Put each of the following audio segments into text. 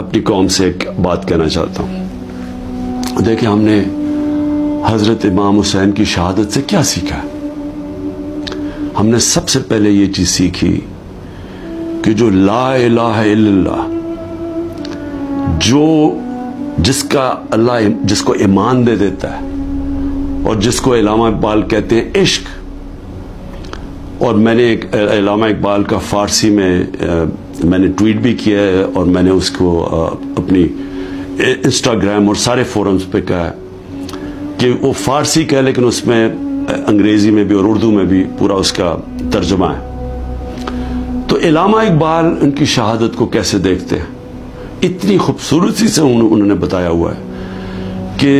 اپنی قوم سے ایک بات کہنا چاہتا ہوں. دیکھیں ہم نے حضرت امام حسین کی شہادت سے کیا سیکھا ہے؟ ہم نے سب سے پہلے یہ چیز سیکھی کہ جو لا الہ الا اللہ، جس کا اللہ جس کو ایمان دے دیتا ہے، اور جس کو علامہ اقبال کہتے ہیں عشق. اور میں نے علامہ اقبال کا فارسی میں نے ٹویٹ بھی کیا ہے، اور میں نے اس کو اپنی انسٹاگرام اور سارے فورمز پہ کہا ہے کہ وہ فارسی کا ہے لیکن اس میں انگریزی میں بھی اور اردو میں بھی پورا اس کا ترجمہ ہے. تو علامہ اقبال ان کی شہادت کو کیسے دیکھتے ہیں؟ اتنی خوبصورتی سے انہوں نے بتایا ہوا ہے کہ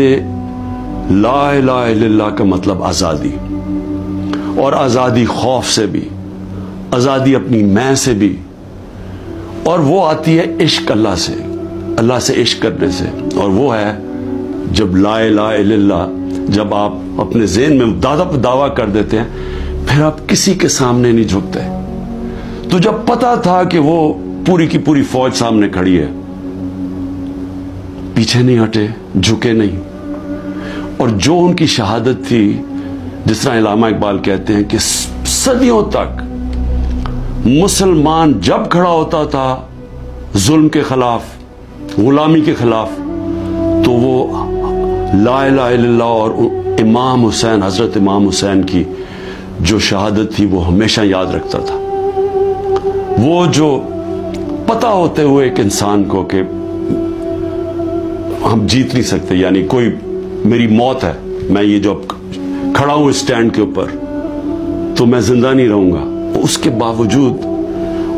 لا الہ الا اللہ کا مطلب آزادی، اور آزادی خوف سے بھی، آزادی اپنی میں سے بھی، اور وہ آتی ہے عشق اللہ سے عشق کرنے سے. اور وہ ہے جب لا الہ الا اللہ، جب آپ اپنے ذہن میں دعویٰ کر دیتے ہیں، پھر آپ کسی کے سامنے نہیں جھکتے. تو جب پتا تھا کہ وہ پوری کی پوری فوج سامنے کھڑی ہے، پیچھے نہیں ہٹے، جھکے نہیں. اور جو ان کی شہادت تھی، جس طرح علامہ اقبال کہتے ہیں کہ صدیوں تک مسلمان جب کھڑا ہوتا تھا ظلم کے خلاف، غلامی کے خلاف، تو وہ لا الہ الا اللہ اور امام حسین، حضرت امام حسین کی جو شہادت تھی وہ ہمیشہ یاد رکھتا تھا. وہ جو پتہ ہوتے ہوئے ایک انسان کو کہ ہم جیت نہیں سکتے، یعنی کوئی میری موت ہے، میں یہ جو کھڑا ہوں اسٹینڈ کے اوپر تو میں زندہ نہیں رہوں گا، اس کے باوجود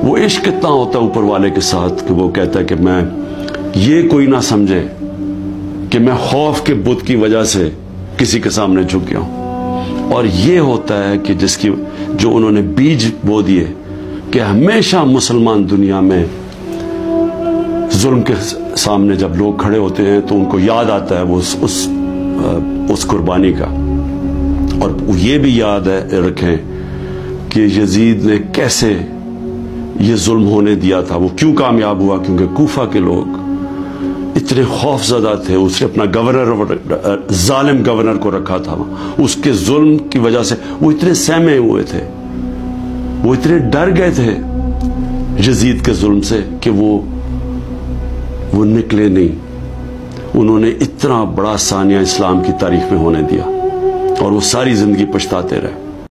وہ عشق کتنا ہوتا ہے اوپر والے کے ساتھ کہ وہ کہتا ہے کہ میں یہ کوئی نہ سمجھے کہ میں خوف کے بت کی وجہ سے کسی کے سامنے جھک گیا ہوں. اور یہ ہوتا ہے کہ جو انہوں نے بیج بو دیے کہ ہمیشہ مسلمان دنیا میں ظلم کے سامنے جب لوگ کھڑے ہوتے ہیں تو ان کو یاد آتا ہے وہ اس قربانی کا. اور یہ بھی یاد رکھیں کہ یزید نے کیسے یہ ظلم ہونے دیا تھا. وہ کیوں کامیاب ہوا؟ کیونکہ کوفہ کے لوگ اتنے خوف زدہ تھے. اس نے اپنا گورنر، ظالم گورنر کو رکھا تھا، اس کے ظلم کی وجہ سے وہ اتنے سہمے ہوئے تھے، وہ اتنے ڈر گئے تھے یزید کے ظلم سے کہ وہ نکلے نہیں. انہوں نے اتنا بڑا ثانیہ اسلام کی تاریخ میں ہونے دیا اور وہ ساری زندگی پچھتاتے رہے.